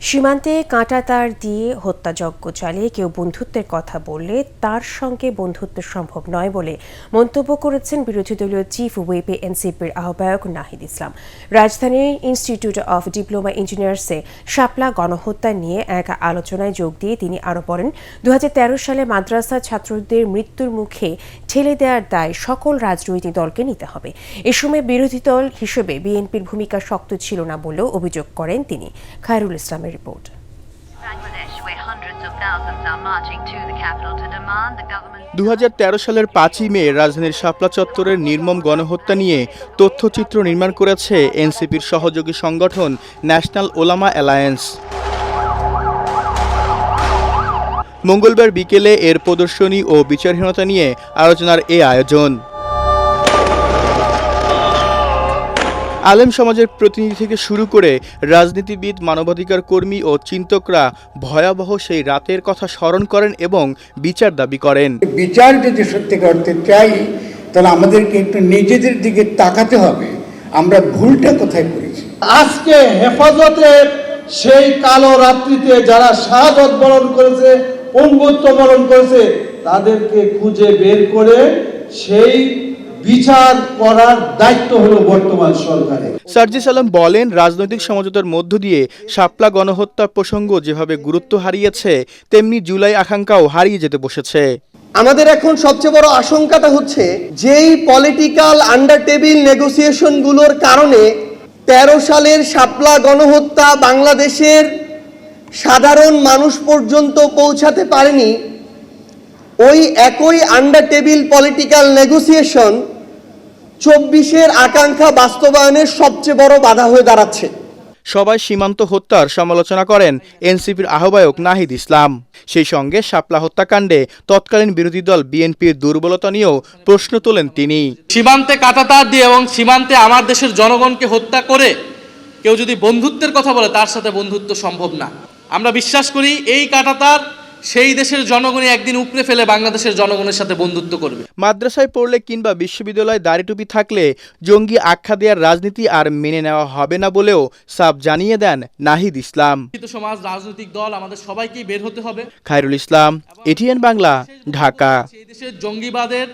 সীমান্তে কাঁটাতার দিয়ে হত্যাযজ্ঞ চালিয়ে কেউ বন্ধুত্বের কথা বললে তার সঙ্গে বন্ধুত্ব সম্ভব নয় বলে মন্তব্য করেছেন বিরোধী দলীয় চিফ হুইপ এনসিপির আহ্বায়ক নাহিদ ইসলাম। রাজধানীর ইনস্টিটিউট অফ ডিপ্লোমা ইঞ্জিনিয়ার্সে শাপলা গণহত্যা নিয়ে এক আলোচনায় যোগ দিয়ে তিনি আরও বলেন, 2013 সালে মাদ্রাসা ছাত্রদের মৃত্যুর মুখে ঠেলে দেওয়ার দায় সকল রাজনৈতিক দলকে নিতে হবে। এ সময় বিরোধী দল হিসেবে বিএনপির ভূমিকা শক্ত ছিল না বলেও অভিযোগ করেন তিনি। খায়রুল ইসলামের রিপোর্ট। 2013 সালের 5ই মে রাজধানীর শাপলা চত্বরের নির্মম গণহত্যা নিয়ে তথ্যচিত্র নির্মাণ করেছে এনসিপির সহযোগী সংগঠন ন্যাশনাল ওলামা অ্যালায়েন্স। মঙ্গলবার বিকেলে এর প্রদর্শনী ও বিচারহীনতা নিয়ে আলোচনার এ আয়োজন। আলেম সমাজের প্রতিনিধি থেকে শুরু করে রাজনীতিবিদ, মানবাধিকার কর্মী ও চিন্তকরা ভয়াবহ সেই রাতের কথা স্মরণ করেন এবং বিচার দাবি করেন। বিচার যদি সত্যি করতে চাই তাহলে আমাদেরকে একটু নিজেদের দিকে তাকাতে হবে, আমরা ভুলটা কোথায় করেছি। আজকে হেফাজতের সেই কালো রাত্রিতে যারা শাহাদত বরণ করেছে, পঙ্গুত্ব বরণ করেছে, তাদেরকে খুঁজে বের করে সেই বিচার করার দায়িত্ব হলো বর্তমান সরকারের। সার্জিস আলম বলেন, রাজনৈতিক সমঝোতার মধ্য দিয়ে শাপলা গণহত্যা প্রসঙ্গ যেভাবে গুরুত্ব হারিয়েছে, তেমনি জুলাই আকাঙ্ক্ষাও হারিয়ে যেতে বসেছে। আমাদের এখন সবচেয়ে বড় আশঙ্কাটা হচ্ছে যেই পলিটিক্যাল আন্ডার টেবিল নেগোসিয়েশন গুলোর কারণে 13 সালের শাপলা গণহত্যা বাংলাদেশের সাধারণ মানুষ পর্যন্ত পৌঁছাতে পারেনি, ওই একই আন্ডার টেবিল পলিটিক্যাল নেগোসিয়েশন 24-এর আকাঙ্ক্ষা বাস্তবায়নের সবচেয়ে বড় বাধা হয়ে দাঁড়াচ্ছে। সবাই সীমান্ত হত্যার সমালোচনা করেন এনসিপির আহ্বায়ক নাহিদ ইসলাম। সেই সঙ্গে শাপলা হত্যাকাণ্ডে তৎকালীন বিরোধী দল বিএনপির দুর্বলতা নিয়েও প্রশ্ন তোলেন তিনি। সীমান্তে কাঁটাতার দিয়ে এবং সীমান্তে আমার দেশের জনগণকে হত্যা করে কেউ যদি বন্ধুত্বের কথা বলে, তার সাথে বন্ধুত্ব সম্ভব না। আমরা বিশ্বাস করি এই কাঁটাতার সেই দেশের জনগণই একদিন উপড়ে ফেলে বাংলাদেশের জনগণের সাথে বন্ধুত্ব করবে। মাদ্রাসায় পড়লে কিংবা বিশ্ববিদ্যালয়ে দাড়িটুপি থাকলে জঙ্গি আখ্যা দেওয়ার রাজনীতি আর মেনে নেওয়া হবে না বলেও সাফ জানিয়ে দেন নাহিদ ইসলাম। সমাজ, রাজনৈতিক দল, আমাদের সবাইকেই বের হতে হবে। খায়রুল ইসলাম, এটিএন বাংলা, ঢাকা। সেই দেশের জঙ্গিবাদের